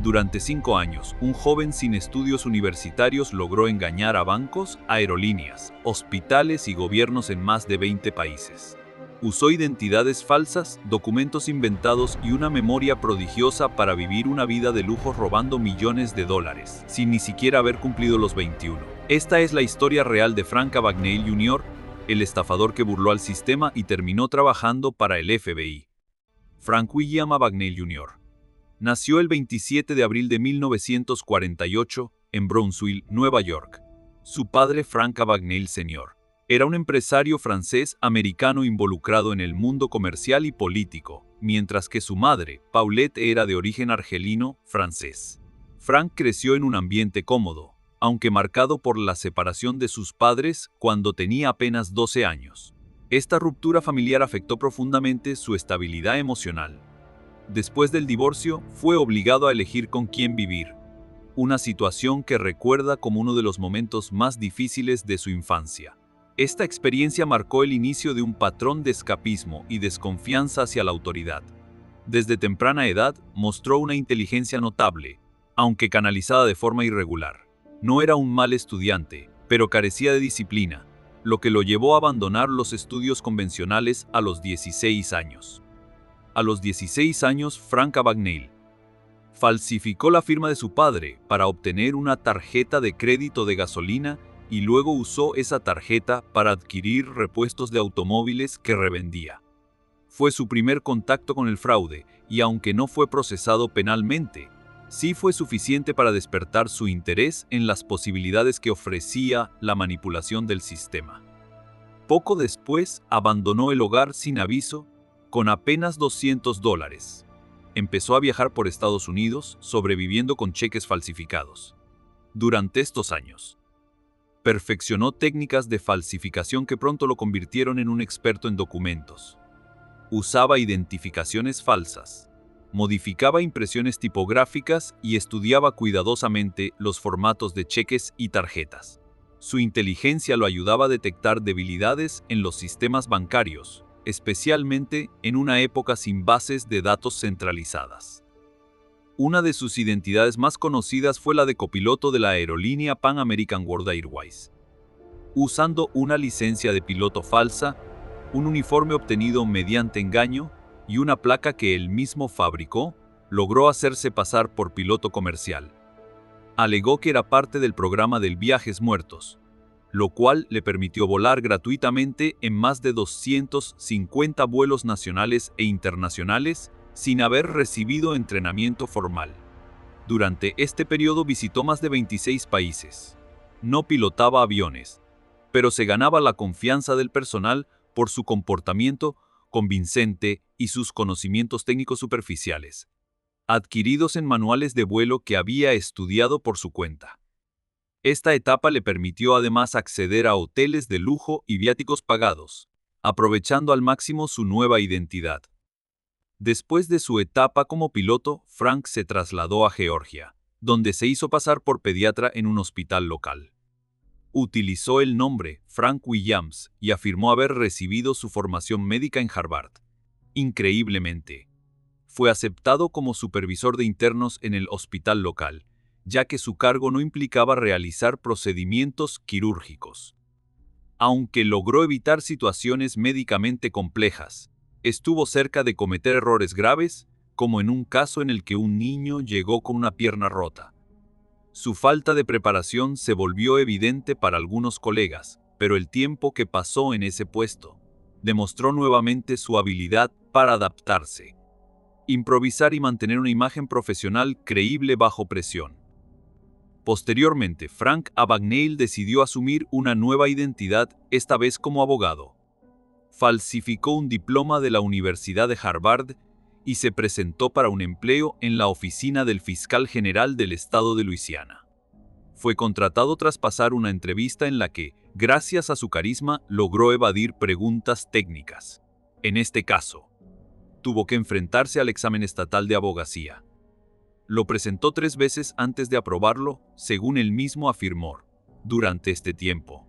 Durante 5 años, un joven sin estudios universitarios logró engañar a bancos, aerolíneas, hospitales y gobiernos en más de 20 países. Usó identidades falsas, documentos inventados y una memoria prodigiosa para vivir una vida de lujo robando millones de dólares, sin ni siquiera haber cumplido los 21. Esta es la historia real de Frank Abagnale Jr., el estafador que burló al sistema y terminó trabajando para el FBI. Frank William Abagnale Jr. nació el 27 de abril de 1948 en Brownsville, Nueva York. Su padre, Frank Abagnale Sr., era un empresario francés-americano involucrado en el mundo comercial y político, mientras que su madre, Paulette, era de origen argelino-francés. Frank creció en un ambiente cómodo, aunque marcado por la separación de sus padres cuando tenía apenas 12 años. Esta ruptura familiar afectó profundamente su estabilidad emocional. Después del divorcio, fue obligado a elegir con quién vivir, una situación que recuerda como uno de los momentos más difíciles de su infancia. Esta experiencia marcó el inicio de un patrón de escapismo y desconfianza hacia la autoridad. Desde temprana edad, mostró una inteligencia notable, aunque canalizada de forma irregular. No era un mal estudiante, pero carecía de disciplina, lo que lo llevó a abandonar los estudios convencionales a los 16 años. A los 16 años, Frank Abagnale falsificó la firma de su padre para obtener una tarjeta de crédito de gasolina y luego usó esa tarjeta para adquirir repuestos de automóviles que revendía. Fue su primer contacto con el fraude y aunque no fue procesado penalmente, sí fue suficiente para despertar su interés en las posibilidades que ofrecía la manipulación del sistema. Poco después, abandonó el hogar sin aviso con apenas $200. Empezó a viajar por Estados Unidos, sobreviviendo con cheques falsificados. Durante estos años, perfeccionó técnicas de falsificación que pronto lo convirtieron en un experto en documentos. Usaba identificaciones falsas, modificaba impresiones tipográficas y estudiaba cuidadosamente los formatos de cheques y tarjetas. Su inteligencia lo ayudaba a detectar debilidades en los sistemas bancarios, especialmente en una época sin bases de datos centralizadas. Una de sus identidades más conocidas fue la de copiloto de la aerolínea Pan American World Airways. Usando una licencia de piloto falsa, un uniforme obtenido mediante engaño y una placa que él mismo fabricó, logró hacerse pasar por piloto comercial. Alegó que era parte del programa del Viajes Muertos, lo cual le permitió volar gratuitamente en más de 250 vuelos nacionales e internacionales sin haber recibido entrenamiento formal. Durante este periodo visitó más de 26 países. No pilotaba aviones, pero se ganaba la confianza del personal por su comportamiento convincente y sus conocimientos técnicos superficiales, adquiridos en manuales de vuelo que había estudiado por su cuenta. Esta etapa le permitió además acceder a hoteles de lujo y viáticos pagados, aprovechando al máximo su nueva identidad. Después de su etapa como piloto, Frank se trasladó a Georgia, donde se hizo pasar por pediatra en un hospital local. Utilizó el nombre Frank Williams y afirmó haber recibido su formación médica en Harvard. Increíblemente, fue aceptado como supervisor de internos en el hospital local, ya que su cargo no implicaba realizar procedimientos quirúrgicos. Aunque logró evitar situaciones médicamente complejas, estuvo cerca de cometer errores graves, como en un caso en el que un niño llegó con una pierna rota. Su falta de preparación se volvió evidente para algunos colegas, pero el tiempo que pasó en ese puesto demostró nuevamente su habilidad para adaptarse, improvisar y mantener una imagen profesional creíble bajo presión. Posteriormente, Frank Abagnale decidió asumir una nueva identidad, esta vez como abogado. Falsificó un diploma de la Universidad de Harvard y se presentó para un empleo en la oficina del fiscal general del estado de Luisiana. Fue contratado tras pasar una entrevista en la que, gracias a su carisma, logró evadir preguntas técnicas. En este caso, tuvo que enfrentarse al examen estatal de abogacía. Lo presentó 3 veces antes de aprobarlo, según él mismo afirmó. Durante este tiempo,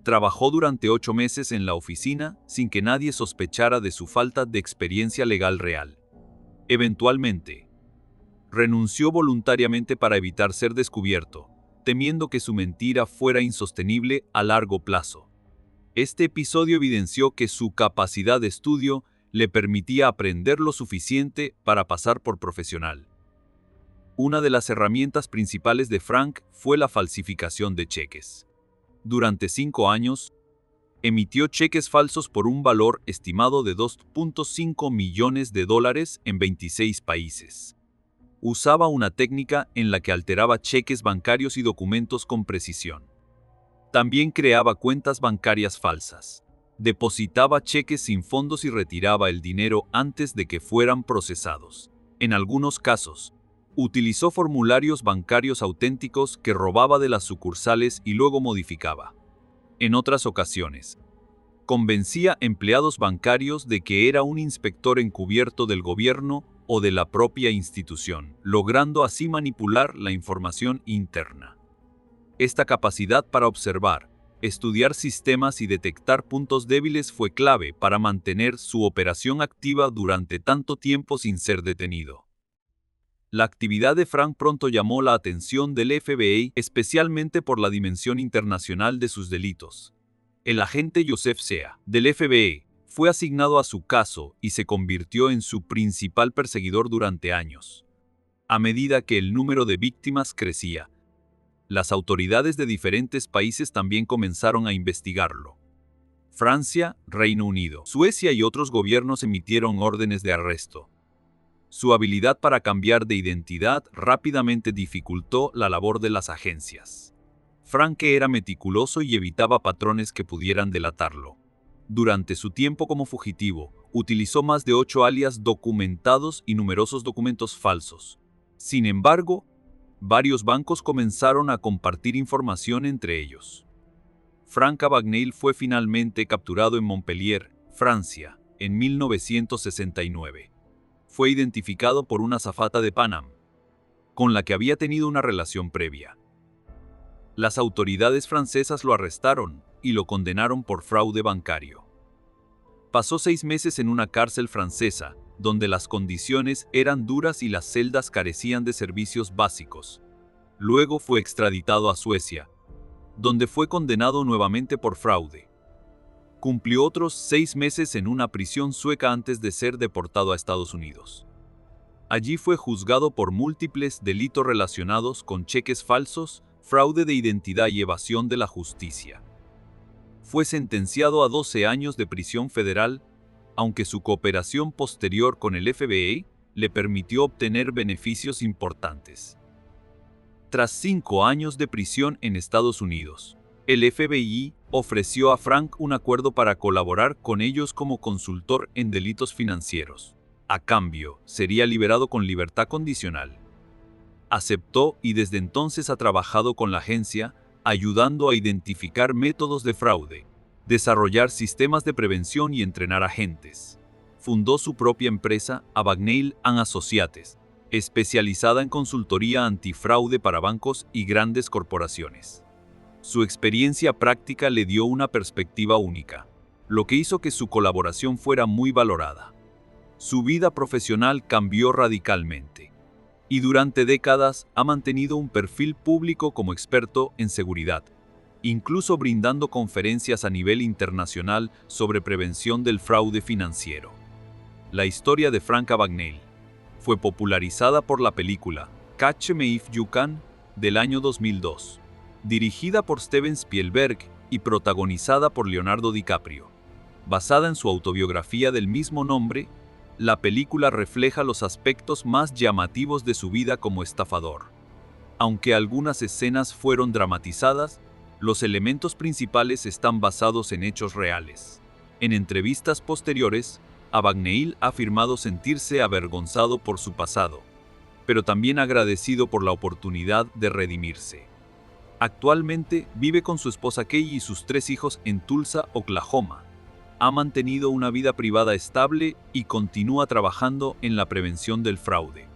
trabajó durante 8 meses en la oficina sin que nadie sospechara de su falta de experiencia legal real. Eventualmente, Renunció voluntariamente para evitar ser descubierto, temiendo que su mentira fuera insostenible a largo plazo. Este episodio evidenció que su capacidad de estudio le permitía aprender lo suficiente para pasar por profesional. Una de las herramientas principales de Frank fue la falsificación de cheques. Durante 5 años, emitió cheques falsos por un valor estimado de $2.5 millones en 26 países. Usaba una técnica en la que alteraba cheques bancarios y documentos con precisión. También creaba cuentas bancarias falsas. Depositaba cheques sin fondos y retiraba el dinero antes de que fueran procesados. En algunos casos, utilizó formularios bancarios auténticos que robaba de las sucursales y luego modificaba. En otras ocasiones, convencía empleados bancarios de que era un inspector encubierto del gobierno o de la propia institución, logrando así manipular la información interna. Esta capacidad para observar, estudiar sistemas y detectar puntos débiles fue clave para mantener su operación activa durante tanto tiempo sin ser detenido. La actividad de Frank pronto llamó la atención del FBI, especialmente por la dimensión internacional de sus delitos. El agente Joseph Sea, del FBI, fue asignado a su caso y se convirtió en su principal perseguidor durante años. A medida que el número de víctimas crecía, las autoridades de diferentes países también comenzaron a investigarlo. Francia, Reino Unido, Suecia y otros gobiernos emitieron órdenes de arresto. Su habilidad para cambiar de identidad rápidamente dificultó la labor de las agencias. Frank era meticuloso y evitaba patrones que pudieran delatarlo. Durante su tiempo como fugitivo, utilizó más de 8 alias documentados y numerosos documentos falsos. Sin embargo, varios bancos comenzaron a compartir información entre ellos. Frank Abagnale fue finalmente capturado en Montpellier, Francia, en 1969. Fue identificado por una azafata de Pan Am, con la que había tenido una relación previa. Las autoridades francesas lo arrestaron y lo condenaron por fraude bancario. Pasó 6 meses en una cárcel francesa, donde las condiciones eran duras y las celdas carecían de servicios básicos. Luego fue extraditado a Suecia, donde fue condenado nuevamente por fraude. Cumplió otros 6 meses en una prisión sueca antes de ser deportado a Estados Unidos. Allí fue juzgado por múltiples delitos relacionados con cheques falsos, fraude de identidad y evasión de la justicia. Fue sentenciado a 12 años de prisión federal, aunque su cooperación posterior con el FBI le permitió obtener beneficios importantes. Tras 5 años de prisión en Estados Unidos, el FBI ofreció a Frank un acuerdo para colaborar con ellos como consultor en delitos financieros. A cambio, sería liberado con libertad condicional. Aceptó y desde entonces ha trabajado con la agencia, ayudando a identificar métodos de fraude, desarrollar sistemas de prevención y entrenar agentes. Fundó su propia empresa, Abagnale & Associates, especializada en consultoría antifraude para bancos y grandes corporaciones. Su experiencia práctica le dio una perspectiva única, lo que hizo que su colaboración fuera muy valorada. Su vida profesional cambió radicalmente, y durante décadas ha mantenido un perfil público como experto en seguridad, incluso brindando conferencias a nivel internacional sobre prevención del fraude financiero. La historia de Frank Abagnale fue popularizada por la película Catch Me If You Can del año 2002, dirigida por Steven Spielberg y protagonizada por Leonardo DiCaprio. Basada en su autobiografía del mismo nombre, la película refleja los aspectos más llamativos de su vida como estafador. Aunque algunas escenas fueron dramatizadas, los elementos principales están basados en hechos reales. En entrevistas posteriores, Abagnale ha afirmado sentirse avergonzado por su pasado, pero también agradecido por la oportunidad de redimirse. Actualmente vive con su esposa Kay y sus 3 hijos en Tulsa, Oklahoma. Ha mantenido una vida privada estable y continúa trabajando en la prevención del fraude.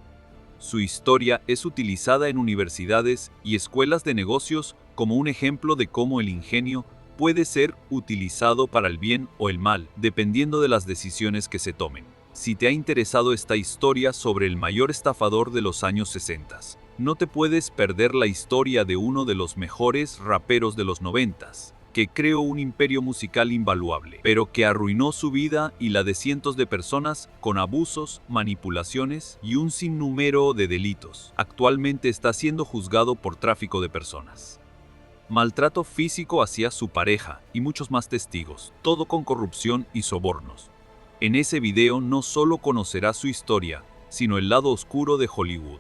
Su historia es utilizada en universidades y escuelas de negocios como un ejemplo de cómo el ingenio puede ser utilizado para el bien o el mal, dependiendo de las decisiones que se tomen. Si te ha interesado esta historia sobre el mayor estafador de los años 60, no te puedes perder la historia de uno de los mejores raperos de los 90, que creó un imperio musical invaluable, pero que arruinó su vida y la de cientos de personas con abusos, manipulaciones y un sinnúmero de delitos. Actualmente está siendo juzgado por tráfico de personas, maltrato físico hacia su pareja y muchos más testigos, todo con corrupción y sobornos. En ese video no solo conocerás su historia, sino el lado oscuro de Hollywood.